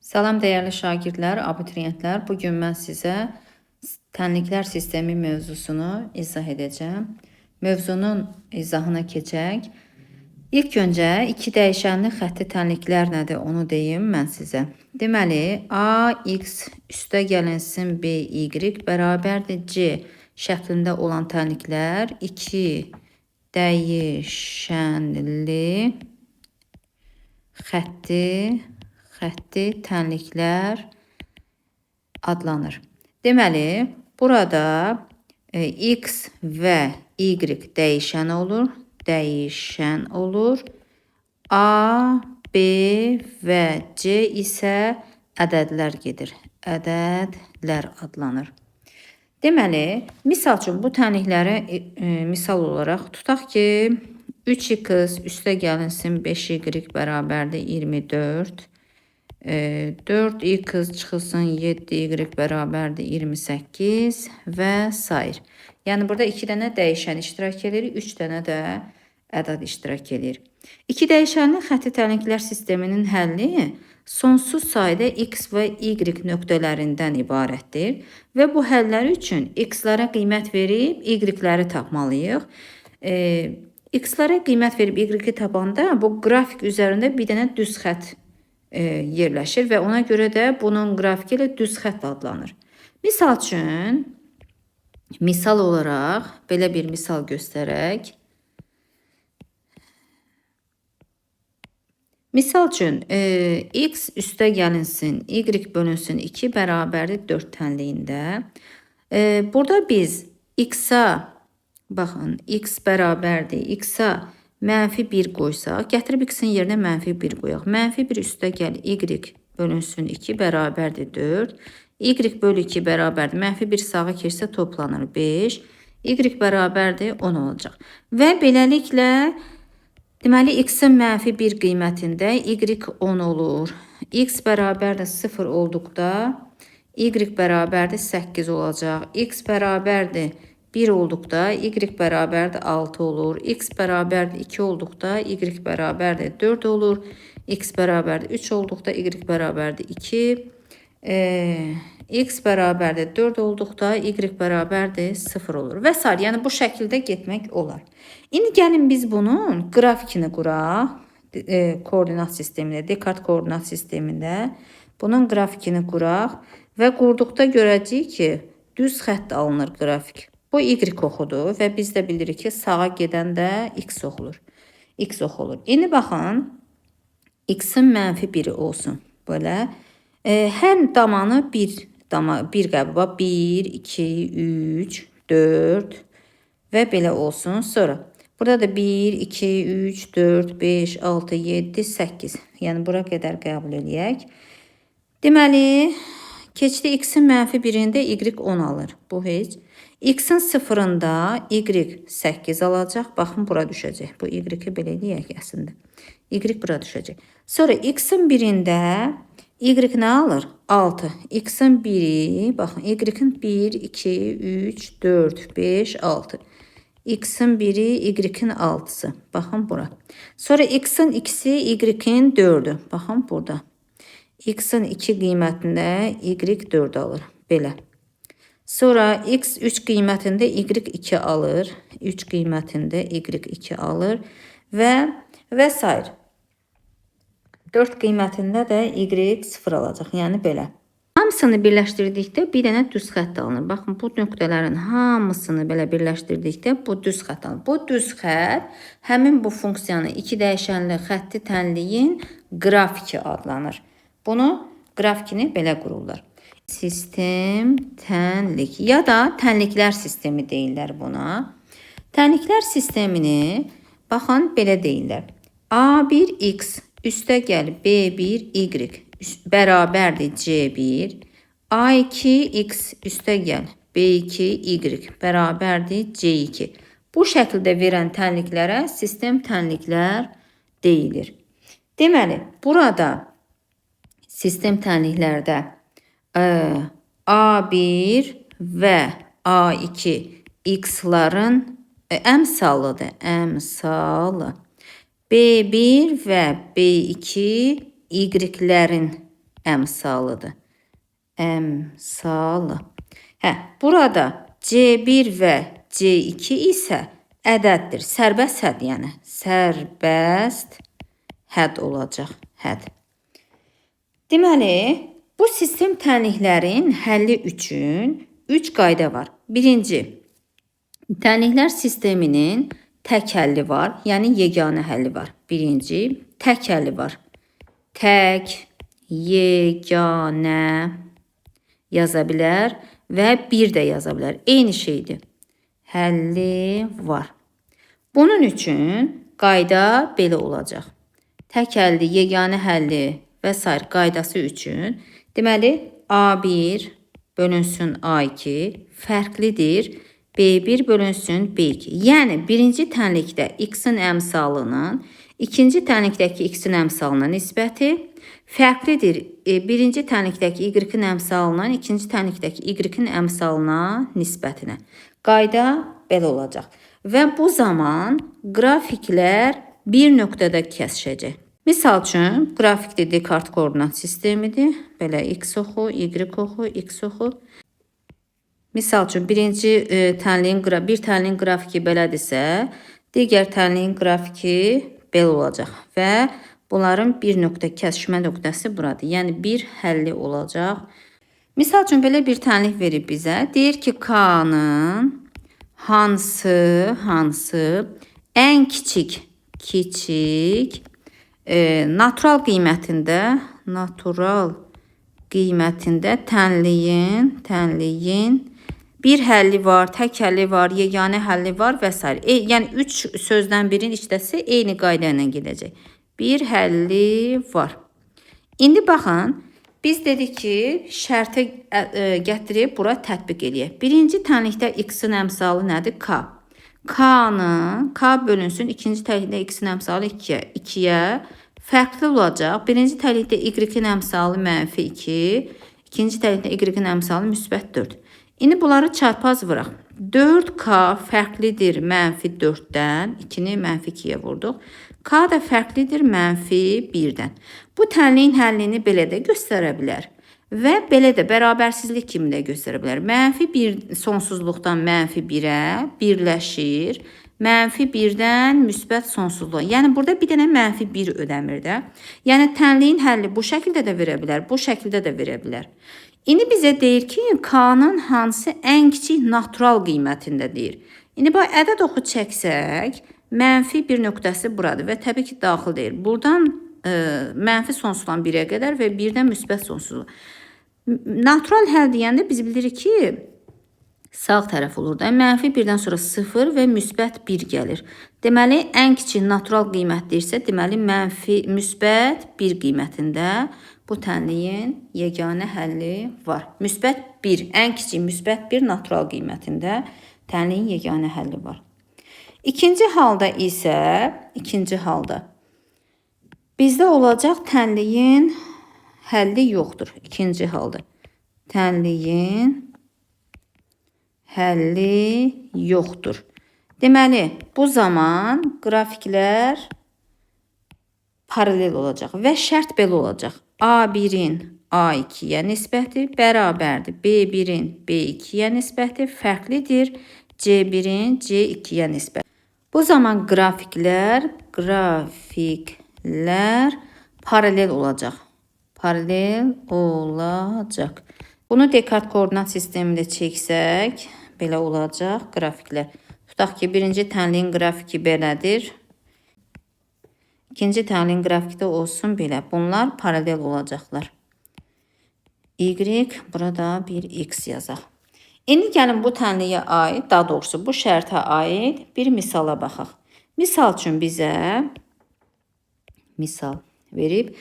Salam dəyərli şagirdlər, abituriyentlər. Bugün mən sizə tənliklər sistemi mövzusunu izah edəcəm. Mövzunun izahına keçək. İlk öncə iki dəyişənli xətti tənliklər nədir onu deyim mən sizə. Deməli, AX üstə gəlinsin BY bərabərdir C şəklində olan tənliklər iki dəyişənli xətti tənliklər adlanır. Deməli, burada X və Y dəyişən olur. A, B və C isə ədədlər gedir. Ədədlər adlanır. Deməli, misal üçün bu tənlikləri misal olaraq tutaq ki, 3x üstə gəlinsin 5y bərabərdir 24. 4x çıxılsın 7y bərabərdir 28 və s. Yəni burada 2 dənə dəyişən iştirak edir, 3 dənə də ədəd iştirak edir. İki dəyişənli xətti tənliklər sisteminin həlli sonsuz sayda x və y nöqtələrindən ibarətdir və bu həllər üçün x-lara qiymət verib y-ləri tapmalıyıq. X-lara qiymət verib y-i tapanda bu qrafik üzərində bir dənə düz xətt yerləşir və ona görə də bunun qrafiki ilə düz xətt adlanır. Misal üçün, misal olaraq belə bir misal göstərək. Misal üçün, x üstə gəlinsin, y bölünsün 2 bərabərdir 4 tənliyində. Burada biz x-a, baxın, x bərabərdir, x-a -1 qoysaq, gətirib x-in yerinə -1 qoyaq. -1 üstə gəl, y bölünsün 2 bərabərdir 4. Y bölü 2 bərabərdir. -1 sağa keçsə toplanır 5. Y bərabərdir 10 olacaq. Və beləliklə, deməli, x-in -1 qiymətində y 10 olur. X bərabərdir 0 olduqda y bərabərdir 8 olacaq. X bərabərdir 1 olduqda y bərabərdir 6 olur. X bərabərdir 2 olduqda y bərabərdir 4 olur. X bərabərdir 3 olduqda y bərabərdir 2. X bərabərdir 4 olduqda y bərabərdir 0 olur. Və s. Yəni bu şəkildə getmək olar. İndi gəlin biz bunun qrafikini quraq. Koordinat sistemində, Descartes koordinat sistemində bunun qrafikini quraq və qurduqda görəcəyik ki, düz xətt alınır qrafik. Bu y oxudur və biz də bilirik ki, sağa gedəndə x oxulur. İndi baxın, x-in -1 olsun. Böyle. Hər damanı bir qəbul. 1, 2, 3, 4 və belə olsun. Sonra burada da 1, 2, 3, 4, 5, 6, 7, 8. Yəni bura qədər qəbul edək. Deməli, keçdi x-in -1-ində y 10 alır. Bu heç. X-in 0-ında y 8 alacaq. Baxın, bura düşəcək. Bu y-i belə eləyək əslində. Y bura düşəcək. Sonra x-in 1-ində y nə alır? 6. X-in 1-i, baxın, y-in 1, 2, 3, 4, 5, 6. X-in 1-i, y-in 6-sı. Baxın bura. Sonra x-in 2-si, y-in 4-ü. Baxın burada. X-in 2 qiymətində y 4 alır. Belə. Sonra x 3 qiymətində y 2 alır. 3 qiymətində y 2 alır. Və s. 4 qiymətində də y 0 alacaq. Yəni belə. Hamısını birləşdirdikdə bir dənə düz xətt alınır. Baxın, bu nöqtələrin hamısını belə birləşdirdikdə bu düz xətt alınır. Bu düz xətt həmin bu funksiyanın iki dəyişənli xətti tənliyin qrafiki adlanır. Bunu qrafikini belə qururlar. Sistem tənlik ya da tənliklər sistemi deyirlər buna. Tənliklər sistemini baxın belə deyirlər. A1x üstə gəl B1y bərabərdir C1. A2x üstə gəl B2y bərabərdir C2. Bu şəkildə verən tənliklərə sistem tənliklər deyilir. Deməli, burada sistem tənliklərdə A1 və A2 x-ların əmsalıdır. Əmsalı. B1 və B2 y-lərin əmsalıdır. Əmsalı. Burada C1 və C2 isə ədəddir. Sərbəst hədd, yəni sərbəst hədd olacaq. Hədd. Deməli, bu sistem tənliklərin həlli üçün 3 qayda var. Birinci, tənliklər sisteminin tək həlli var, yəni yeganə həlli var. Birinci, tək həlli var. Tək, yeganə yaza bilər və bir də yaza bilər. Eyni şeydir. Həlli var. Bunun üçün qayda belə olacaq. Tək həlli, yeganə həlli və s. qaydası üçün deməli A1 bölünsün A2 fərqlidir B1 bölünsün B2. Yəni birinci tənlikdə x-in əmsalının ikinci tənlikdəki x-in əmsalına nisbəti fərqlidir birinci tənlikdəki y-in əmsalından ikinci tənlikdəki y-in əmsalına nisbətinə. Qayda belə olacaq. Və bu zaman qrafiklər bir nöqtədə kəsişəcək. Misal üçün, qrafikdə Descartes koordinat sistemidir. Belə x oxu, y oxu, x oxu. Misal üçün, bir tənliyin qrafiki belədirsə, digər tənliyin qrafiki belə olacaq. Və bunların bir nöqtə kəsişmə nöqtəsi buradır. Yəni, bir həlli olacaq. Misal üçün, belə bir tənlik verib bizə. Deyir ki, K-nın hansı ən kiçik natural qiymətində tənliyin bir həlli var, tək həlli var, yeganə həlli var və s. Yəni 3 sözdən birin içdəsi eyni qayda ilə gedəcək. Bir həlli var. İndi baxın, biz dedik ki, şərtə gətirib bura tətbiq eləyək. Birinci tənlikdə x-in əmsalı nədir? K. K bölünsün ikinci tənlikdə x-in əmsalı 2-yə fərqli olacaq. Birinci tənlikdə y-in əmsalı -2, ikinci tənlikdə y-in əmsalı -4. İndi bunları çarpaz vuraq. 4K fərqlidir -4-dən, 2-ni -2-yə vurduq. K da fərqlidir -1-dən. Bu tənliyin həllini belə də göstərə bilər. Və belə də bərabərsizlik kimi də göstərə bilər. -1 sonsuzluqdan -1-ə birləşir. -1-dən müsbət sonsuzluğa. Yəni, burada bir dənə -1 ödəmir də. Yəni, tənliyin həlli bu şəkildə də verə bilər, bu şəkildə də verə bilər. İndi bizə deyir ki, K-nın hansı ən kiçik natural qiymətində deyir. İndi, ədəd oxu çəksək, -1 nöqtəsi buradır və təbii ki, daxil deyil. Buradan mənfi sonsuzdan 1-ə qədər və 1-dən müsbət sonsuzluğa. Natural həll deyəndə biz bilirik ki, sağ tərəf olur da. -1-dən sonra 0 və müsbət 1 gəlir. Deməli, ən kiçik natural qiymət deyirsə, deməli, müsbət 1 qiymətində bu tənliyin yeganə həlli var. Müsbət 1, ən kiçik müsbət 1 natural qiymətində tənliyin yeganə həlli var. İkinci halda isə, bizdə olacaq tənliyin həlli yoxdur. İkinci halda. Tənliyin həlli yoxdur. Deməli, bu zaman qrafiklər paralel olacaq və şərt belə olacaq. A1-in A2-yə nisbəti bərabərdir. B1-in B2-yə nisbəti fərqlidir. C1-in C2-yə nisbəti. Bu zaman qrafiklər paralel olacaq. Bunu Descartes koordinat sistemində çəksək, belə olacaq qrafiklər. Tutaq ki, birinci tənliyin qrafiki belədir. İkinci tənliyin qrafiki də olsun belə. Bunlar paralel olacaqlar. Y, burada bir x yazaq. İndi gəlin bu tənliyə aid, daha doğrusu bu şərtə aid bir misala baxaq. Misal üçün bizə misal verib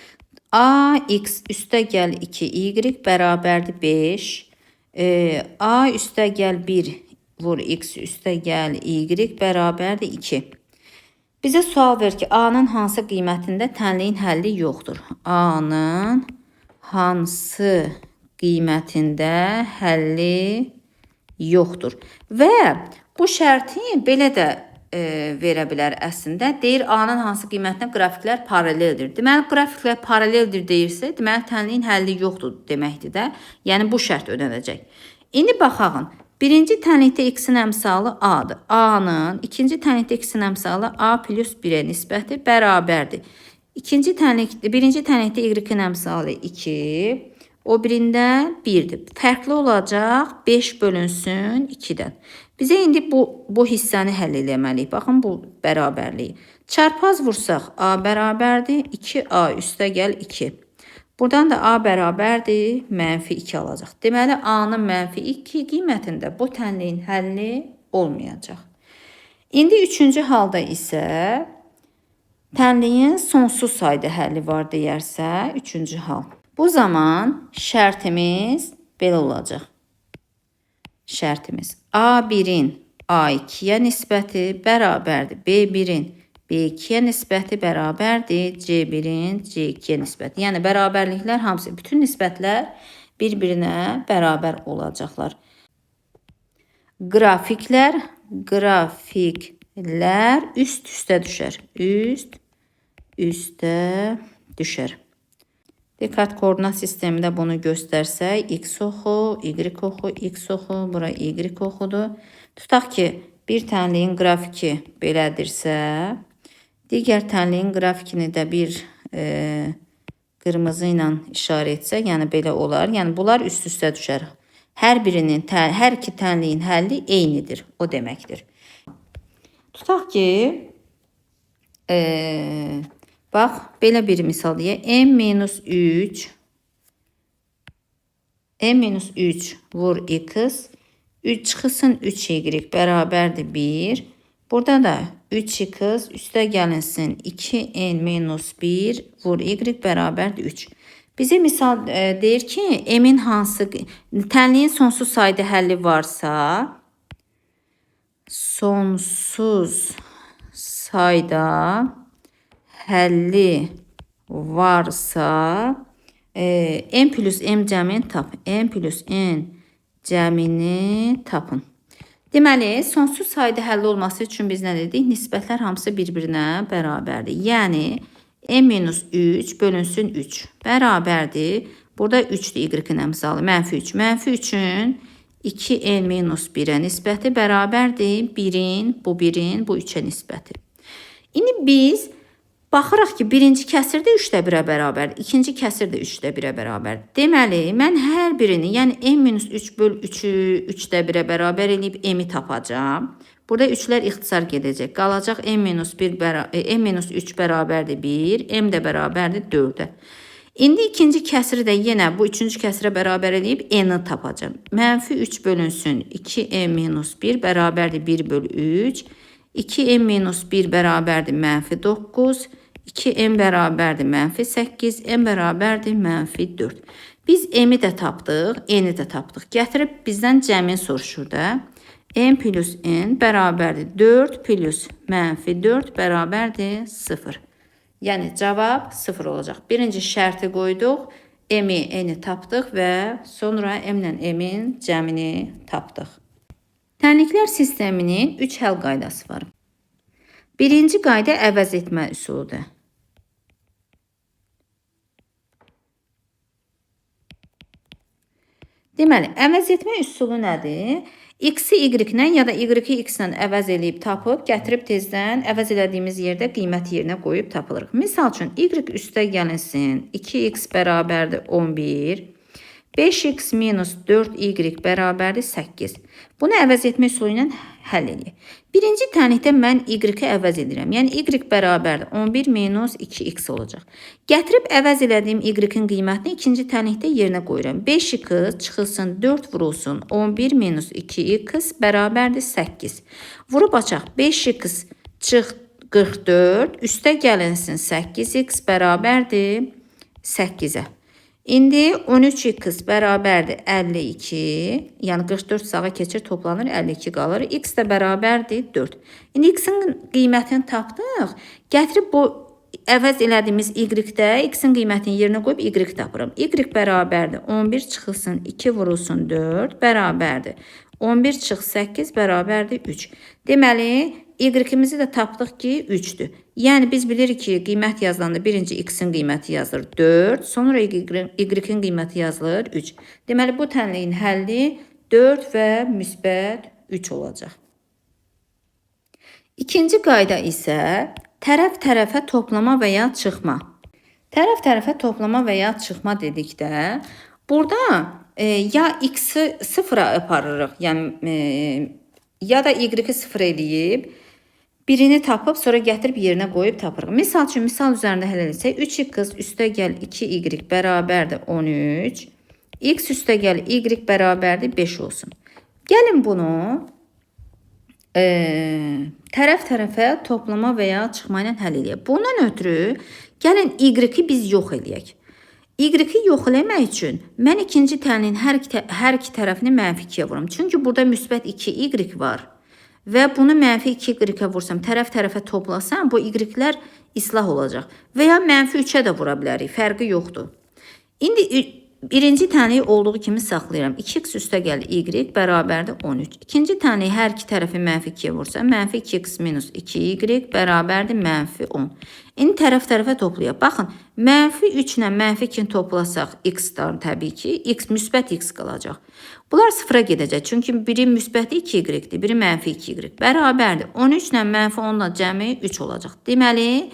ax üstəgəl 2y bərabərdir 5. A üstəgəl 1 vur x üstəgəl y bərabərdir 2. Bizə sual ver ki, A-nın hansı qiymətində tənliyin həlli yoxdur? A-nın hansı qiymətində həlli yoxdur? Və bu şərti belə də verə bilər əslində. Deyir A-nın hansı qiymətinə qrafiklər paraleldir. Deməli qrafiklər paraleldir deyirsə, deməli tənliyin həlli yoxdur deməkdir də. Yəni bu şərt ödənəcək. İndi baxaq. Birinci tənlikdə x-in əmsalı A-dır. A-nın ikinci tənlikdə x-in əmsalı A plus 1-ə nisbəti bərabərdir. Birinci tənlikdə y-in əmsalı 2, o birində 1-dir. Fərqli olacaq 5 bölünsün 2-dən. Bizə indi bu hissəni həll eləməliyik. Baxın bu bərabərliyi. Çarpaz vursaq A bərabərdir. 2A üstə gəl 2. Buradan da A bərabərdir. -2 alacaq. Deməli A-nın -2 qiymətində bu tənliyin həlli olmayacaq. İndi üçüncü halda isə tənliyin sonsuz sayda həlli var deyərsə, üçüncü hal. Bu zaman şərtimiz belə olacaq. Şərtimiz A1-in A2-yə nisbəti bərabərdir. B1-in B2-yə nisbəti bərabərdir. C1-in C2-yə nisbəti. Yəni bərabərliklər hamısı, bütün nisbətlər bir-birinə bərabər olacaqlar. Qrafiklər üst-üstə düşər. Üst-üstə düşər. Descartes koordinat sistemində bunu göstərsək, x oxu, y oxu, x oxu, bura y oxudur. Tutaq ki, bir tənliyin qrafiki belədirsə, digər tənliyin grafikini də bir qırmızı ilə işarə etsək, yəni belə olar. Yəni bunlar üst-üstə düşər. Hər iki tənliyin həlli eynidir, o deməkdir. Tutaq ki, bax, belə bir misal deyək. M-3 vur x, 3 çıxısın 3y bərabərdir 1. Burada da 3x üstə gəlinsin 2n-1 vur y bərabərdir 3. Bizə misal deyir ki, m-in hansı tənliyin sonsuz sayda həlli varsa, sonsuz sayda həlli varsa, n plus m cəmini tapın. N plus n cəmini tapın. Deməli, sonsuz sayda həlli olması üçün biz nə dedik? Nisbətlər hamısı bir-birinə bərabərdir. Yəni, n-3 bölünsün 3 bərabərdir. Burada 3-dür y-in əmsalı, -3. -3-ün 2n-1-ə nisbəti bərabərdir. 1-in, bu 1-in, bu 3-ə nisbəti. İndi biz baxırıq ki, birinci kəsir də 3-də 1-ə bərabərdir. İkinci kəsir də 3-də 1-ə bərabərdir. Deməli, mən hər birini, yəni n-3 böl 3-ü 3-də 1-ə bərabər eləyib m-i tapacağım. Burada 3-lər ixtisar gedəcək. Qalacaq n-3 bərabərdir 1, m də bərabərdir 4-ə. İndi ikinci kəsiri də yenə bu üçüncü kəsirə bərabər eləyib n-i tapacağım. -3 bölünsün 2n-1 bərabərdir 1 böl 3. 2n-1 bərabərdir -9, 2n bərabərdir -8, n bərabərdir -4. Biz m-i də tapdıq, n-i də tapdıq. Gətirib bizdən cəmin soruşur da. n plus n bərabərdir 4 plus -4 bərabərdir 0. Yəni cavab 0 olacaq. Birinci şərti qoyduq, m-i, n-i tapdıq və sonra m-lə m-in cəmini tapdıq. Tənliklər sisteminin 3 həll qaydası var. Birinci qayda əvəz etmə üsuludur. Deməli, əvəz etmə üsulu nədir? X-i y-lə ya da y-i x-lə əvəz eləyib tapıb, gətirib tezdən əvəz elədiyimiz yerdə qiymət yerinə qoyub tapılırıq. Misal üçün, y üstə gəlinsin 2x bərabərdir 11, 5x minus 4y bərabərdir 8. Bunu əvəz etmə üsulu ilə həll edək. Birinci tənlikdə mən y-i əvəz edirəm. Yəni y bərabərdir 11 minus 2x olacaq. Gətirib əvəz elədiyim y-in qiymətini ikinci tənlikdə yerinə qoyuram. 5x çıxılsın 4 vurulsun 11 minus 2x bərabərdir 8. Vurub açaq 5x çıx 44 üstə gəlinsin 8x bərabərdir 8-ə. İndi 13x bərabərdir 52, yəni 44 sağa keçir, toplanır, 52 qalır. X də bərabərdir 4. İndi x-in qiymətini tapdıq. Gətirib bu əvəz elədiyimiz y-də x-in qiymətini yerinə qoyub y tapıram. Y bərabərdir 11 çıxılsın 2 vurulsun 4 bərabərdir. 11 çıx 8 bərabərdir 3. Deməli, y-imizi də tapdıq ki 3-dür. Yəni biz bilirik ki, qiymət yazılanda birinci x-in qiyməti yazılır 4, sonra y-in qiyməti yazılır 3. Deməli bu tənliyin həlli 4 və müsbət 3 olacaq. İkinci qayda isə tərəf-tərəfə toplama və ya çıxma. Tərəf-tərəfə toplama və ya çıxma dedikdə, burada ya x-i sıfıra aparırıq, yəni ya da y-i sıfır eləyib, birini tapıb, sonra gətirib yerinə qoyub tapırıq. Misal üçün, misal üzərində həll etsək, 3x üstə gəl 2y bərabərdir 13, x üstə gəl y bərabərdir 5 olsun. Gəlin bunu tərəf-tərəfə toplama və ya çıxma ilə həll eləyək. Bundan ötürü gəlin y-i biz yox eləyək. Y-i yox eləmək üçün mən ikinci tənliyin hər iki tərəfini mənfi 2-yə vurum. Çünki burada müsbət 2y var və bunu mənfi 2y-ə vursam, tərəf-tərəfə toplasam, bu y-lər islah olacaq. Və ya mənfi 3-ə də vura bilərik, fərqi yoxdur. İndi birinci tənliyi olduğu kimi saxlayıram. 2x üstə gəl y bərabərdir 13. İkinci tənliyi hər iki tərəfi mənfi 2-yə vursam, mənfi 2x minus 2y bərabərdir mənfi 10. İndi tərəf-tərəfə toplayaq. Baxın, mənfi 3 ilə mənfi 2-ni toplasaq x-dan təbii ki, x müsbət x qalacaq. Bunlar sıfıra gedəcək. Çünki biri müsbət 2y-dir, biri mənfi 2y. Bərabərdir. 13 ilə mənfi 10 ilə cəmi 3 olacaq. Deməli,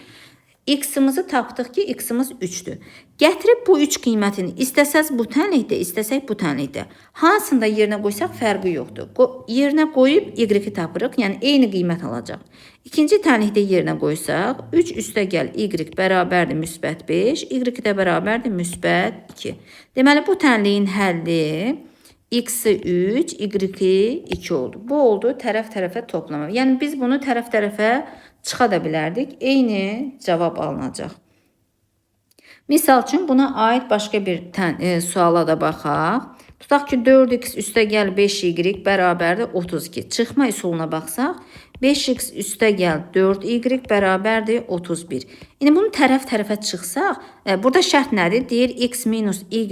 x-imizi tapdıq ki, x-imiz 3-dür. Gətirib bu 3 qiymətini istəsəz bu tənlikdə, istəsək bu tənlikdə. Hansında yerinə qoysaq fərqi yoxdur. Yerinə qoyub y-i tapırıq, yəni eyni qiymət alacaq. İkinci tənlikdə yerinə qoysaq, 3 üstə gəl y bərabərdir müsbət 5, y də bərabərdir müsbət 2. Deməli, bu tənliyin həlli x-i 3, y-i 2 oldu. Bu oldu tərəf-tərəfə toplama. Yəni biz bunu tərəf-tərəfə çıxa da bilərdik. Eyni cavab alınacaq. Misal üçün buna aid başqa bir suala da baxaq. Tutaq ki 4x üstə gəl 5y bərabərdir 32. Çıxma üsuluna baxsaq 5x üstə gəl 4y bərabərdir 31. İndi bunu tərəf-tərəfə çıxsaq, burada şərt nədir? Deyir x minus y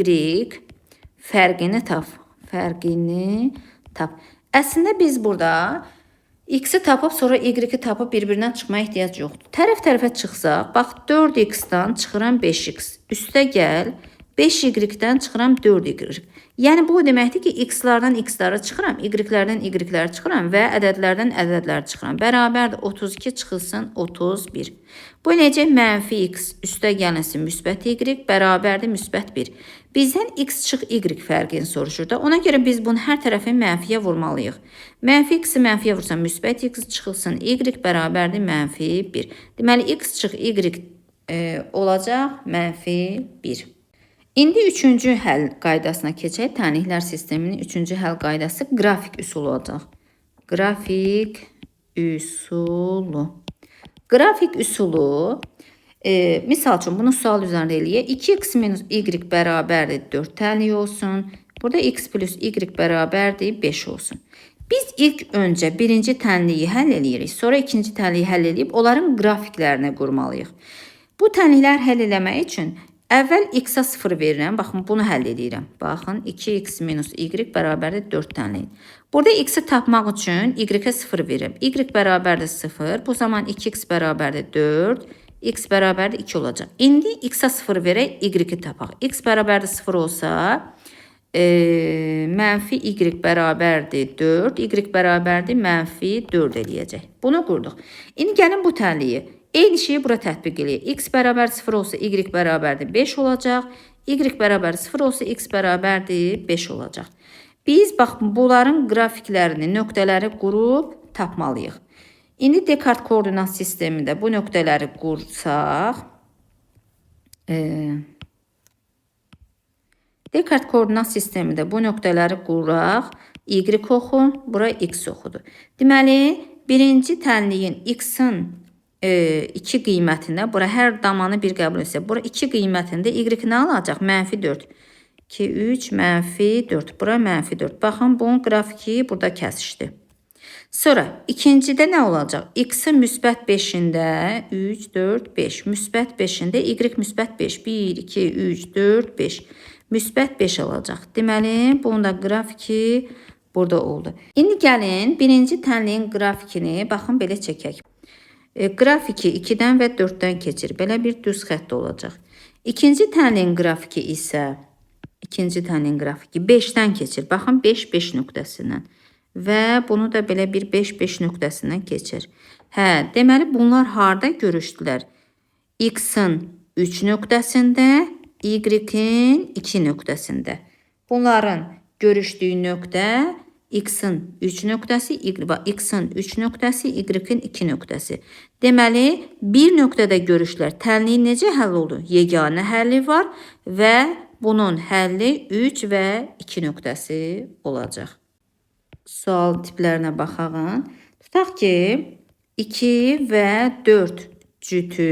fərqini tap. Fərqini tap. Əslində biz burada x-i tapıb, sonra y-i tapıb bir-birindən çıxmaya ehtiyac yoxdur. Tərəf-tərəfə çıxsaq, bax 4x-dan çıxıram 5x. Üstə gəl 5y-dən çıxıram 4y. Yəni bu deməkdir ki, x-lardan x-lara çıxıram, y-lərdən y-lərə çıxıram və ədədlərdən ədədlərə çıxıram. Bərabərdir 32 çıxılsın 31. Bu necə? Mənfi x üstə gəlinsin müsbət y bərabərdir müsbət 1. Bizdən x çıx y fərqini soruşur da. Ona görə biz bunu hər tərəfi mənfiyə vurmalıyıq. Mənfi x-i mənfiyə vursam müsbət x çıxılsın y bərabərdir mənfi 1. Deməli x çıx y olacaq mənfi 1. İndi üçüncü həll qaydasına keçək. Tənliklər sisteminin üçüncü həll qaydası qrafik üsulu olacaq. Qrafik üsulu. Qrafik üsulu, misal üçün bunu sual üzərində eləyək. 2x minus y bərabərdir 4 tənlik olsun. Burada x plus y bərabərdir 5 olsun. Biz ilk öncə birinci tənliyi həll eləyirik. Sonra ikinci tənliyi həll eləyib onların qrafiklərini qurmalıyıq. Bu tənliklər həll eləmək üçün əvvəl x-a 0 verirəm. Baxın, bunu həll edirəm. Baxın, 2x minus y bərabərdir 4 tənlik. Burada x-i tapmaq üçün y-ə 0 verirəm. Y bərabərdir 0. Bu zaman 2x bərabərdir 4. X bərabərdir 2 olacaq. İndi x-a 0 verək, y-i tapaq. X bərabərdir 0 olsa, mənfi y bərabərdir 4. Y bərabərdir mənfi 4 eləyəcək. Bunu qurduq. İndi gəlin bu tənliyi. Eyni şeyi bura tətbiq eləyək. X bərabər 0 olsa y bərabərdir 5 olacaq. Y bərabər 0 olsa x bərabərdir 5 olacaq. Biz bax bunların qrafiklərini, nöqtələri qurub tapmalıyıq. İndi Descartes koordinat sistemində bu nöqtələri qursaq, Descartes koordinat sistemində bu nöqtələri quraq, y oxu, bura x oxudur. Deməli, birinci tənliyin x-in 2 qiymətində, bura hər damanı bir qəbul etsə, bura 2 qiymətində y nə alacaq? Mənfi 4. 2, 3, mənfi 4. Bura mənfi 4. Baxın, bunun qrafiki burada kəsişdi. Sonra, ikincidə nə olacaq? X-in müsbət 5-də 3, 4, 5. Müsbət 5-də y müsbət 5. 1, 2, 3, 4, 5. Müsbət 5 olacaq. Deməli, bunun da qrafiki burada oldu. İndi gəlin birinci tənliyin qrafikini baxın belə çəkək. Qrafiki 2-dən və 4-dən keçir. Belə bir düz xətt olacaq. İkinci tənliyin qrafiki isə 5-dən keçir. Baxın 5 nöqtəsindən. Və bunu da belə bir 5 nöqtəsindən keçir. Deməli bunlar harda görüşdülər? X-in 3 nöqtəsində, Y-in 2 nöqtəsində. Bunların görüşdüyü nöqtə X-in 3 nöqtəsi, X-in 3 nöqtəsi, Y-in 2 nöqtəsi. Deməli, bir nöqtədə görüşlər. Tənliyin necə həll oldu? Yeganə həlli var və bunun həlli 3 və 2 nöqtəsi olacaq. Sual tiplərinə baxaq. Tutaq ki, 2 və 4 cütü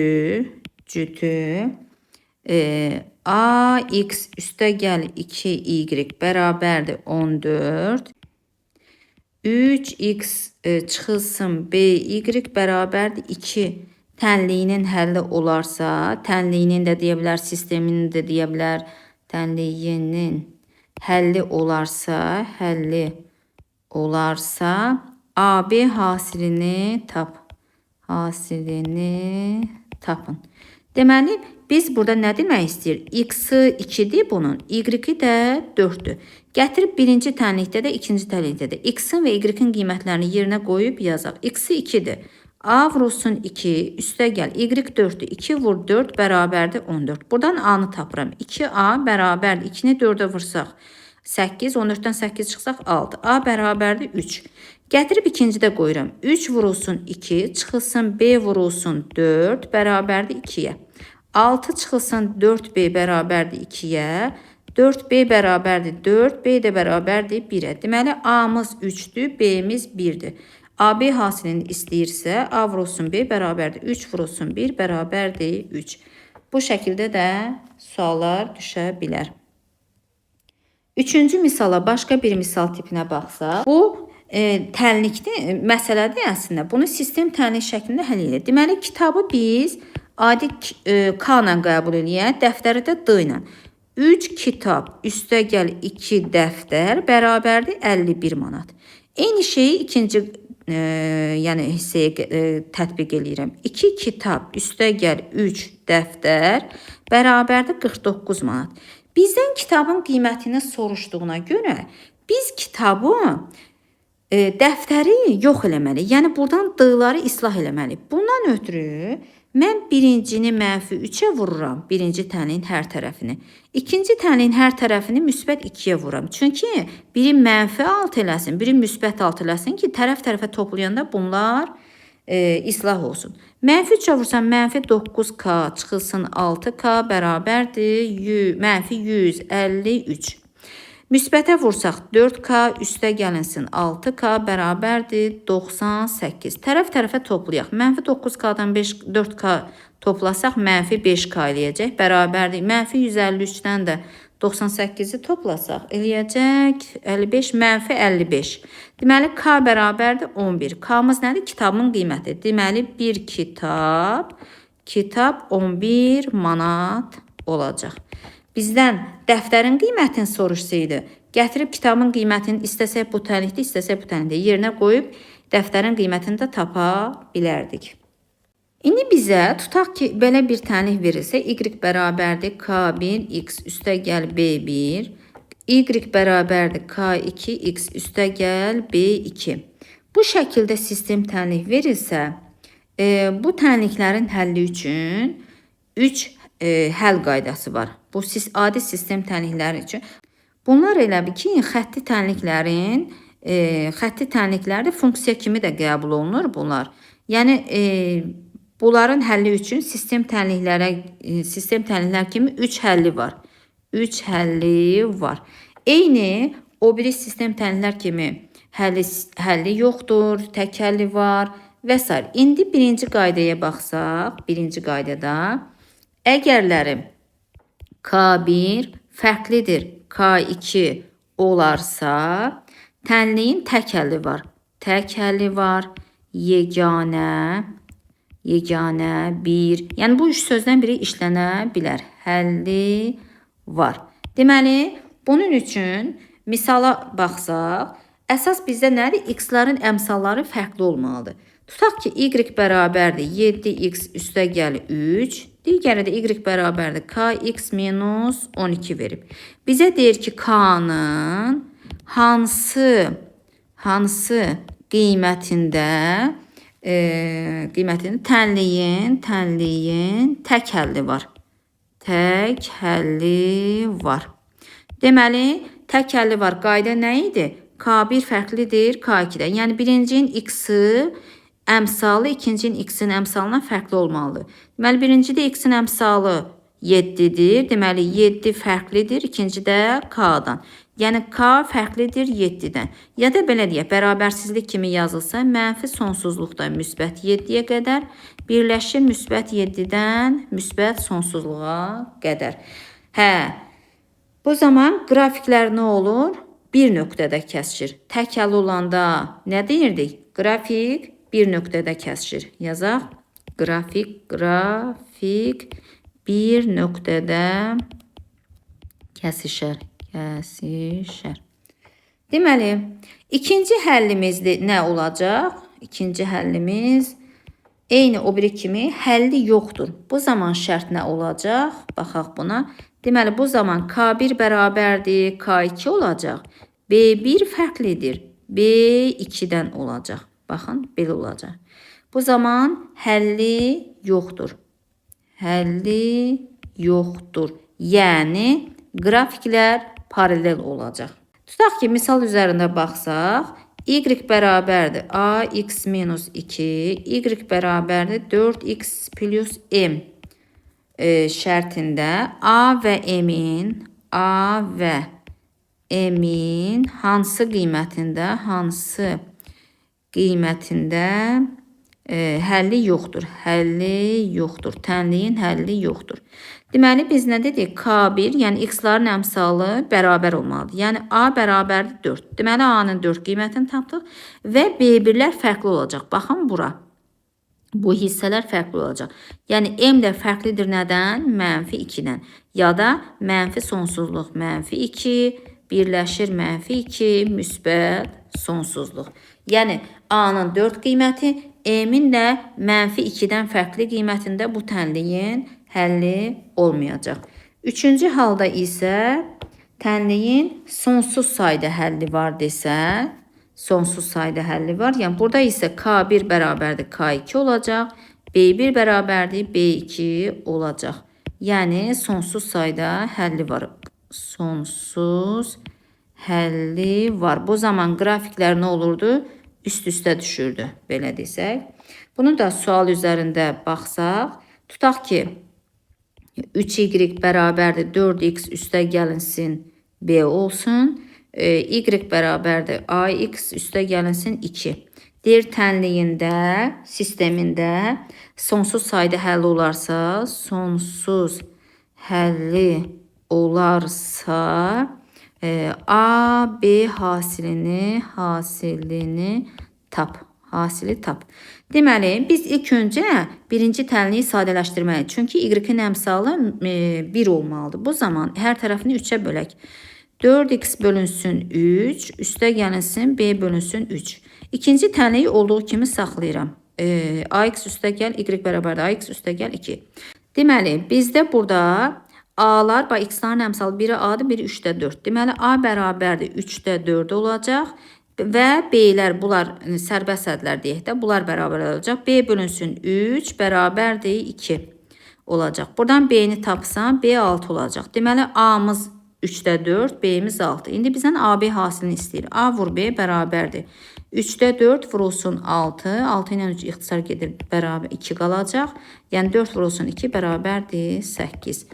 AX üstəgəl 2Y bərabərdir 14. 3x çıxılsın BY bərabərdir 2 tənliyinin həlli olarsa, tənliyinin də deyə bilər, sisteminin də deyə bilər, tənliyinin həlli olarsa, AB hasilini tapın. Deməli, biz burada nə demək istəyir? X-i 2-dir bunun, Y-i də 4-dür. Gətirib birinci tənlikdə də, ikinci tənlikdə də X-in və Y-in qiymətlərini yerinə qoyub yazaq. X-i 2-dir. A vurulsun 2, üstəgəl Y 4-dür. 2 vur 4 bərabərdir 14. Buradan A-nı tapıram. 2A bərabərdir. 2-ni 4-ə vursaq 8, 14-dən 8 çıxsaq 6. A bərabərdir 3. Gətirib ikincidə qoyuram. 3 vurulsun 2, çıxılsın B vurulsun 4 bərabərdir 2-yə. 6 çıxılsın 4B bərabərdir 2-yə. 4B bərabərdir 4, B də bərabərdir 1-ə. Deməli, A-mız 3-dür, B-miz 1-dir. AB hasilini istəyirsə, A vurulsun B bərabərdir 3 vurulsun 1 bərabərdir 3. Bu şəkildə də suallar düşə bilər. Üçüncü misala, başqa bir misal tipinə baxsaq, bu tənlikli məsələdir əslində. Bunu sistem tənlik şəklində həll edir. Deməli, kitabı biz adi K ilə qəbul eləyək, dəftəri də D ilə. 3 kitab üstəgəl 2 dəftər bərabərdir 51 manat. Eyni şeyi ikinci hissəyə tətbiq eləyirəm. 2 kitab üstəgəl 3 dəftər bərabərdir 49 manat. Bizdən kitabın qiymətini soruşduğuna görə biz kitabı dəftəri yox eləməli. Yəni buradan D-ları islah eləməli. Bundan ötürü mən birincini -3-ə vururam. Birinci tənliyin hər tərəfini. İkinci tənliyin hər tərəfini müsbət 2-yə vururam. Çünki biri -6 eləsin, biri müsbət 6 eləsin ki, tərəf-tərəfə toplayanda bunlar islah olsun. -3-ə vursam -9K çıxılsın 6K bərabərdir -153. Müsbətə vursaq 4K üstə gəlinsin 6K bərabərdir 98. Tərəf-tərəfə toplayaq. -9K'dan 4K toplasaq -5K eləyəcək. Bərabərdir. -153-dən də 98-i toplasaq eləyəcək 55 -55. Deməli K bərabərdir 11. K-mız nədir? Kitabın qiyməti. Deməli bir kitab 11 manat olacaq. Bizdən dəftərin qiymətini soruşsaydı, gətirib kitabın qiymətini istəsək bu tənlikdə, istəsək bu tənlikdə yerinə qoyub dəftərin qiymətini də tapa bilərdik. İndi bizə tutaq ki, belə bir tənlik verilsə, Y bərabərdir K1 X üstəgəl B1, Y bərabərdir K2 X üstəgəl B2. Bu şəkildə sistem tənlik verilsə, bu tənliklərin həlli üçün 3 həll qaydası var. Bu adi sistem tənlikləri üçün. Bunlar elə bir ki, xətti tənliklərdə funksiya kimi də qəbul olunur bunlar. Yəni bunların həlli üçün sistem tənliklər kimi 3 həlli var. 3 həlli var. Eyni o biri sistem tənliklər kimi həlli yoxdur, tək həlli var və s. İndi birinci qaydaya baxsaq, birinci qaydada əgərlərim K1 fərqlidir K2 olarsa, tənliyin tək həlli var. Tək həlli var, yeganə bir. Yəni bu üç sözdən biri işlənə bilər. Həlli var. Deməli, bunun üçün misala baxsaq, Əsas bizdə nədir? X-ların əmsalları fərqli olmalıdır. Tutaq ki, y bərabərdir 7x üstəgəl 3. Digəri də y bərabərdir kx minus 12 verib. Bizə deyir ki, k-nın hansı qiymətində tənliyin tək həlli var. Tək həlli var. Deməli, tək həlli var. Qayda nə idi? K1 fərqlidir K2-dən. Yəni, birincinin x-i əmsalı ikincinin x-in əmsalından fərqli olmalıdır. Deməli, birincidə x-in əmsalı 7-dir. Deməli, 7 fərqlidir ikincidə k-dan. Yəni, k fərqlidir 7-dən. Ya da belə deyək, bərabərsizlik kimi yazılsa, mənfi sonsuzluqdan müsbət 7-yə qədər, birləşir müsbət 7-dən müsbət sonsuzluğa qədər. Bu zaman qrafiklər nə olur? Bir nöqtədə kəsişir. Tək həlli olanda nə deyirdik? Qrafik bir nöqtədə kəsişir. Yazaq. Qrafik bir nöqtədə kəsişər. Deməli, ikinci həllimiz nə olacaq? İkinci həllimiz eyni o biri kimi həlli yoxdur. Bu zaman şərt nə olacaq? Baxaq buna. Deməli, bu zaman K1 bərabərdir, K2 olacaq. B1 fərqlidir, B2-dən olacaq. Baxın, belə olacaq. Bu zaman həlli yoxdur. Həlli yoxdur. Yəni, qrafiklər paralel olacaq. Tutaq ki, misal üzərində baxsaq, y bərabərdir ax minus 2, y bərabərdir 4x plus m şərtində A və M-in hansı qiymətində həlli yoxdur. Tənliyin həlli yoxdur. Deməli, biz nə dedik? K1, yəni x-ların əmsalı bərabər olmalıdır. Yəni, A bərabərdir 4. Deməli, A-nın 4 qiymətini tapdıq və B1-lər fərqli olacaq. Baxın, bura. Bu hissələr fərqli olacaq. Yəni, M də fərqlidir nədən? Mənfi 2-dən. Ya da mənfi sonsuzluq mənfi 2, birləşir mənfi 2, müsbət sonsuzluq. Yəni, A-nın 4 qiyməti, M-in də mənfi 2-dən fərqli qiymətində bu tənliyin həlli olmayacaq. Üçüncü halda isə tənliyin sonsuz sayda həlli var desə, sonsuz sayda həlli var. Yəni, burada isə K1 bərabərdir K2 olacaq. B1 bərabərdir B2 olacaq. Yəni, sonsuz sayda həlli var. Sonsuz həlli var. Bu zaman qrafiklər nə olurdu? Üst-üstə düşürdü, belə desək. Bunu da sual üzərində baxsaq, tutaq ki, 3y bərabərdir 4x üstə gəlinsin B olsun. Y bərabərdir ax üstə gəlinsin 2. Deyir, tənliyində, sistemində sonsuz sayda həlli olarsa, A, B hasili tap. Deməli, biz ilk öncə birinci tənliyi sadələşdirməliyik. Çünki y-in əmsalı 1 olmalıdır. Bu zaman hər tərəfini 3-ə bölək. 4x bölünsün 3, üstə gəlinsin B bölünsün 3. İkinci tənliyi olduğu kimi saxlayıram. Ax üstə gəl, y bərabərdir ax üstə gəl 2. Deməli, bizdə burada A-lar, x-ların əmsalı biri A-dır, biri 3-də 4. Deməli, A bərabərdir 3-də 4 olacaq və B-lər, bunlar sərbəst ədlər deyək də, bunlar bərabər olacaq. B bölünsün 3 bərabərdir 2 olacaq. Buradan B-ni tapsam, B 6 olacaq. Deməli, A-mız 3-də 4, B-miz 6. İndi bizdən AB hasilini istəyir. A vur B bərabərdir. 3-də 4 vurulsun 6. 6 ilə 3 ixtisar gedir, bərabər 2 qalacaq. Yəni 4 vurulsun 2 bərabərdir 8.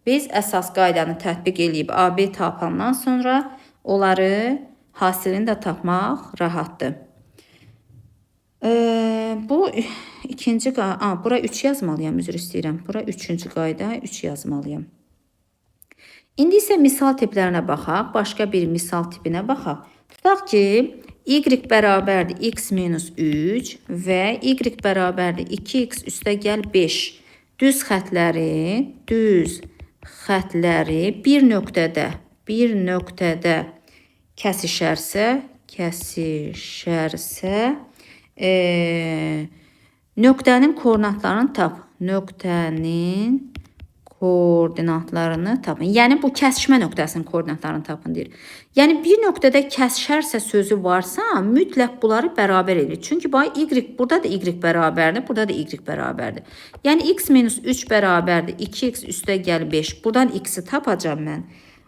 Biz əsas qaydanı tətbiq edib AB tapandan sonra onları hasilini də tapmaq rahatdır. Bu ikinci qayda, bura 3 yazmalıyam, üzr istəyirəm. Bura üçüncü qayda 3 yazmalıyam. İndi isə misal tiplərinə baxaq, başqa bir misal tipinə baxaq. Tutaq ki, y bərabərdir x minus 3 və y bərabərdir 2x üstə gəl 5. Düz xətləri bir nöqtədə kəsişərsə, kəsişərsə, nöqtənin koordinatlarını tap. Nöqtənin koordinatlarını tapın. Yəni bu kəsişmə nöqtəsinin koordinatlarını tapın deyir. Yəni bir nöqtədə kəsişərsə sözü varsa, mütləq bunları bərabər edir. Çünki bax y burada da y bərabərdir, burada da y bərabərdir. Yəni x minus 3 bərabərdir 2x üstə gəl 5. Buradan x-i tapacağam mən.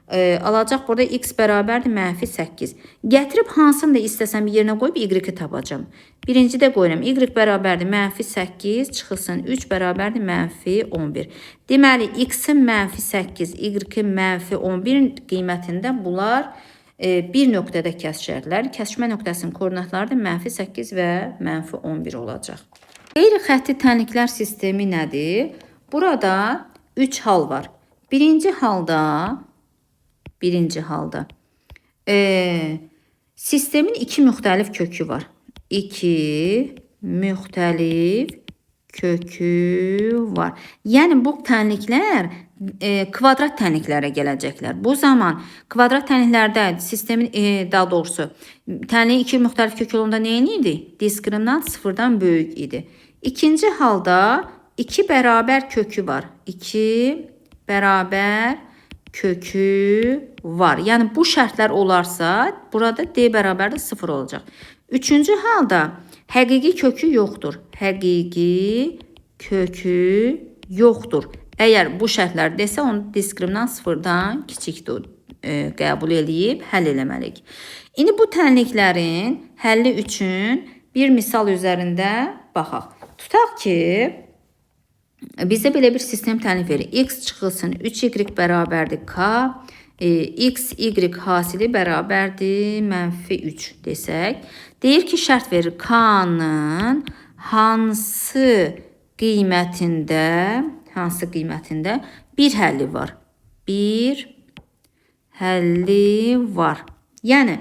Alacaq burada x bərabərdir mənfi 8. Gətirib hansını da istəsəm yerinə qoyub y-i tapacağam. Birinci də qoyuram. Y bərabərdir mənfi 8 çıxılsın 3 bərabərdir mənfi 11. Deməli x-in mənfi 8, y-in mənfi 11 qiymətində bunlar bir nöqtədə kəsişərlər. Kəsişmə nöqtəsinin koordinatları da mənfi 8 və mənfi 11 olacaq. Qeyri-xətti tənliklər sistemi nədir? Burada 3 hal var. Birinci halda sistemin 2 müxtəlif kökü var. 2 müxtəlif kökü var. Yəni bu tənliklər kvadrat tənliklərə gələcəklər. Bu zaman kvadrat tənliklərdə sistemin daha doğrusu tənliyin 2 müxtəlif kökü olanda nə idi? Diskriminant sıfırdan böyük idi. İkinci halda 2 bərabər kökü var. 2 bərabər kökü var. Yəni bu şərtlər olarsa burada d bərabərdir 0 olacaq. Üçüncü halda həqiqi kökü yoxdur. Həqiqi kökü yoxdur. Əgər bu şərtlər desə, onu diskriminant sıfırdan kiçikdir qəbul edib həll eləməliyik. İndi bu tənliklərin həlli üçün bir misal üzərində baxaq. Tutaq ki, bizə belə bir sistem tənlik verir. X çıxılsın 3y bərabərdir k, x, y hasili bərabərdir mənfi 3 desək. Deyir ki, şərt verir k-nın hansı qiymətində bir həlli var. Bir həlli var. Yəni,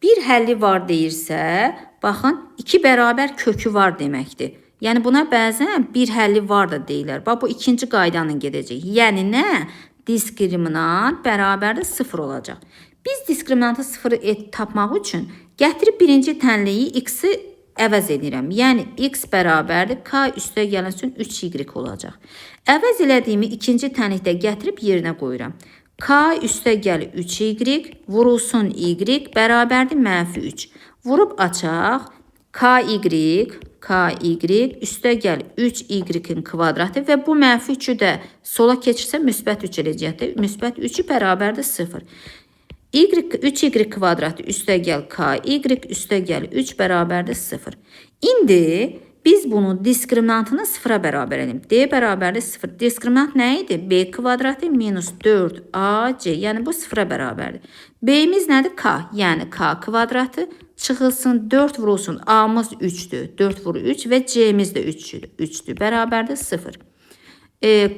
bir həlli var deyirsə, baxın, 2 bərabər kökü var deməkdir. Yəni, buna bəzən bir həlli var da deyirlər. Bax, bu ikinci qaydanın gedəcək. Yəni, nə? Diskriminant bərabərdir 0 olacaq. Biz diskriminantı 0 tapmaq üçün gətirib birinci tənliyi x-i əvəz edirəm. Yəni, x bərabərdir k üstə gələn 3y olacaq. Əvəz elədiyimi ikinci tənlikdə gətirib yerinə qoyuram. K üstə gəl 3y, vurulsun y bərabərdir mənfi 3. Vurub açaq, ky üstə gəl 3y-in kvadratı və bu mənfi 3-ü də sola keçirsə müsbət 3 eləyəcəkdir. Müsbət 3-ü bərabərdir 0. 3y kvadratı üstə gəl ky üstə gəl 3 bərabərdir 0. İndi biz bunu diskriminantını 0-a bərabər edelim. D bərabərdir 0. Diskriminant nə idi? B kvadratı minus 4ac. Yəni bu 0-a bərabərdir. B-imiz nədir? K. Yəni k kvadratı çıxılsın 4 vurulsun. A-mız 3'dür. 4 vur 3 və C-miz də 3'dür. Bərabərdir 0.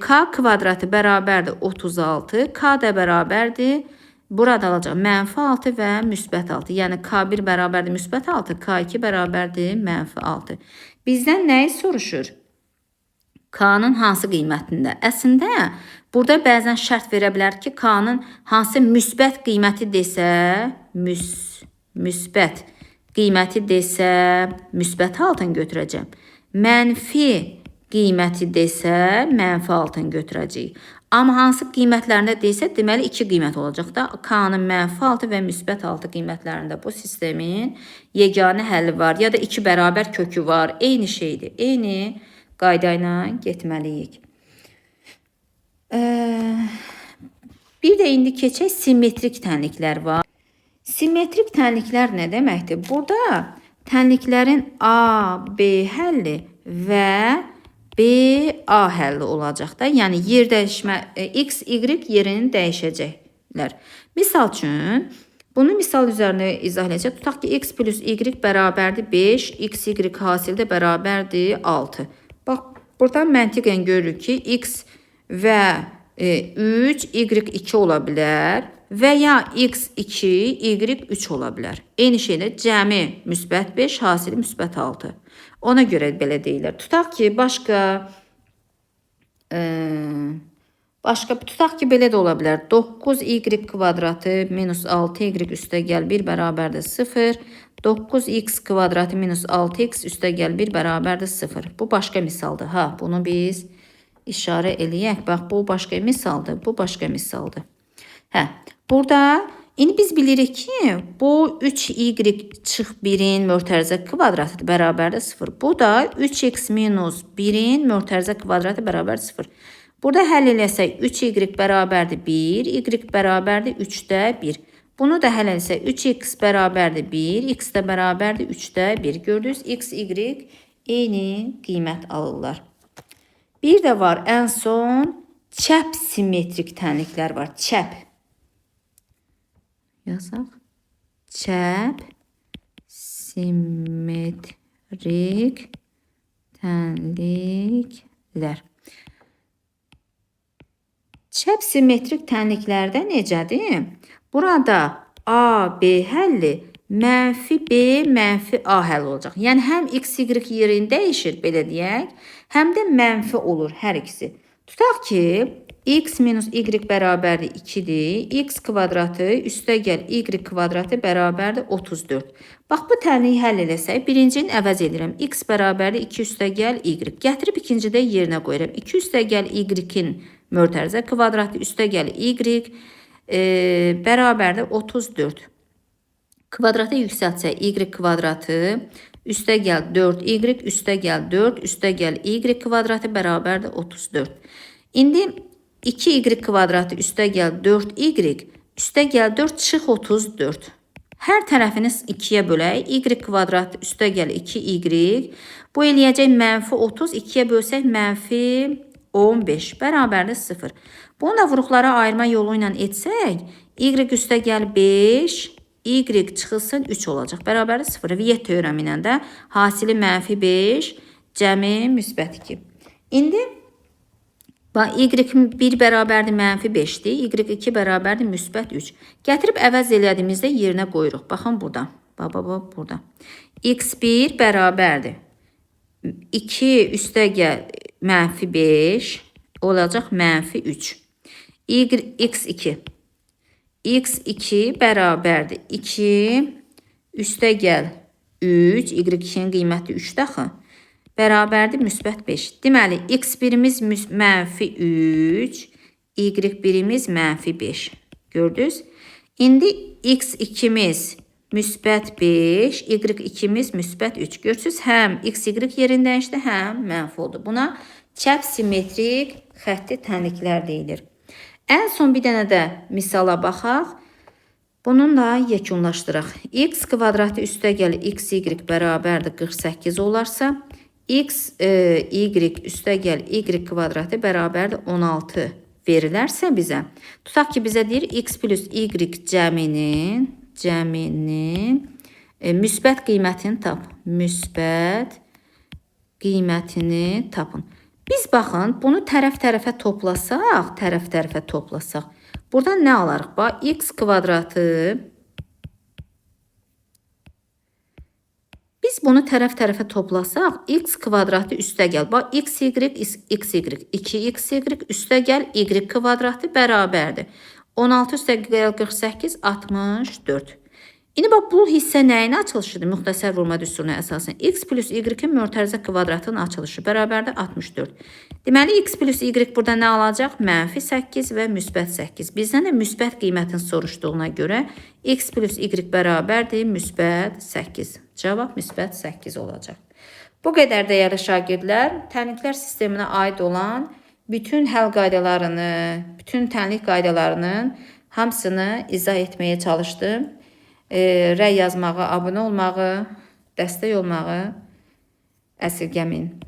K kvadratı bərabərdir 36. K da bərabərdir. Burada alacaq mənfi 6 və müsbət 6. Yəni K1 bərabərdir müsbət 6, K2 bərabərdir mənfi 6. Bizdən nəyi soruşur? K-nın hansı qiymətində? Əslində, burada bəzən şərt verə bilər ki, K-nın hansı müsbət qiyməti desə, müsbət qiyməti desə, müsbət 6-ını götürəcəm. Mənfi qiyməti desə, mənfi 6-ını götürəcəyik. Amma hansı qiymətlərində desə, deməli 2 qiymət olacaq da. K-nın mənfi 6 və müsbət 6 qiymətlərində bu sistemin yeganə həlli var. Ya da 2 bərabər kökü var. Eyni şeydir. Eyni qayda ilə getməliyik. Bir də indi keçək simmetrik tənliklər var. Simmetrik tənliklər nə deməkdir? Burada tənliklərin A, B həlli və B, A həlli olacaq da. Yəni, yer dəyişmə, X, Y yerini dəyişəcəklər. Misal üçün, bunu misal üzərində izah edəcək. Tutaq ki, X plus Y bərabərdir 5, X, Y hasildə bərabərdir 6. Bax, buradan məntiqən görürük ki, X və 3, Y 2 ola bilər və ya X 2, Y 3 ola bilər. Eyni şeylə cəmi müsbət 5, hasili müsbət 6. Ona görə belə deyirlər. Tutaq ki, başqa Başqa tutaq ki, belə də ola bilər. 9y kvadratı minus 6y üstəgəl 1 bərabərdir 0. 9x kvadratı minus 6x üstəgəl 1 bərabərdir 0. Bu başqa misaldır. Ha, bunu biz işarə eləyək. Bax, bu başqa misaldır. Bu başqa misaldır. Hə, burada indi biz bilirik ki, bu 3y çıx 1-in mötərizə kvadratıdır, bərabərdir 0. Bu da 3x minus 1-in mötərizə kvadratı bərabərdir 0. Burada həll eləsək 3y bərabərdir 1, y bərabərdir 3-də 1. Bunu da həll eləsək 3x bərabərdir 1, x də bərabərdir 3-də 1. Gördünüz, x, y eyni qiymət alırlar. Bir də var, ən son çəp simmetrik tənliklər var. Çəp. Yazaq. Çəp simmetrik tənliklər. Çəp simmetrik tənliklərdə necədir? Burada A, B həlli mənfi B, mənfi A həll olacaq. Yəni, həm x, y yerini dəyişir, belə deyək, həm də mənfi olur hər ikisi. Tutaq ki, x minus y bərabərdir 2-dir. X kvadratı üstəgəl y kvadratı bərabərdir 34. Bax, bu tənliyi həll eləsək, birincini əvəz edirəm. X bərabərdir 2 üstəgəl y. Gətirib ikincidə yerinə qoyuram. 2 üstəgəl y-in mötərizə kvadratı üstəgəl y bərabərdir 34. Kvadratı yüksəltsək, y kvadratı üstəgəl 4y üstəgəl 4 üstəgəl y kvadratı bərabərdir 34. İndi 2y kvadratı üstəgəl 4y üstəgəl 4 çıx 34. Hər tərəfini 2-yə bölək. Y kvadratı üstəgəl 2y. Bu eləyəcək mənfi 30. 2-yə bölsək mənfi 15 bərabərdir 0. Bunu da vuruqlara ayırma yolu ilə etsək, y üstəgəl 5, y çıxılsın 3 olacaq. Bərabərdir 0. Viyyət teoremi ilə də hasili mənfi 5, cəmi müsbət 2. İndi y1 bərabərdir mənfi 5-dir, y2 bərabərdir müsbət 3. Gətirib əvəz elədiyimizdə yerinə qoyuruq. Baxın burada. Burada. x1 bərabərdir 2 üstəgəl mənfi 5 olacaq mənfi 3. x2. x2 bərabərdir 2 üstəgəl 3. y2-nin qiyməti 3 daxı. Bərabərdir müsbət 5. Deməli, x1-imiz mənfi 3, y1-imiz mənfi 5. Gördünüz? İndi x2-miz müsbət 5, y2-miz müsbət 3. Görürsünüz, həm x, y yerini dəyişdi, həm mənfi oldu. Buna çəp simmetrik xətti tənliklər deyilir. Ən son bir dənə də misala baxaq. Bununla yekunlaşdıraq. X kvadratı üstəgəl x, y bərabərdir 48 olarsa, x, y üstəgəl y kvadratı bərabərdir 16 verilərsə bizə. Tutaq ki, bizə deyir x plus y cəminin müsbət qiymətini tap. Müsbət qiymətini tapın. Biz baxın, bunu tərəf-tərəfə toplasaq, buradan nə alarıq? Bax, x kvadratı, biz bunu tərəf-tərəfə toplasaq, x kvadratı üstəgəl, bax, x, y, 2xy üstəgəl y kvadratı bərabərdir. 16 üstəgəl 48, 64. İndi bax, bu hissə nəyin açılışıdır? Müxtəsər vurma düsturuna əsasən. X plus y-in mötərizə kvadratının açılışı bərabərdir 64. Deməli, x plus y burada nə alacaq? Mənfi 8 və müsbət 8. Bizdən də müsbət qiymətin soruşduğuna görə x plus y bərabərdir müsbət 8. Cavab müsbət 8 olacaq. Bu qədər dəyərli şagirdlər, tənliklər sisteminə aid olan bütün həll qaydalarını, bütün tənlik qaydalarının hamısını izah etməyə çalışdım. Rəy yazmağı, abunə olmağı, dəstək olmağı əsirgəmin.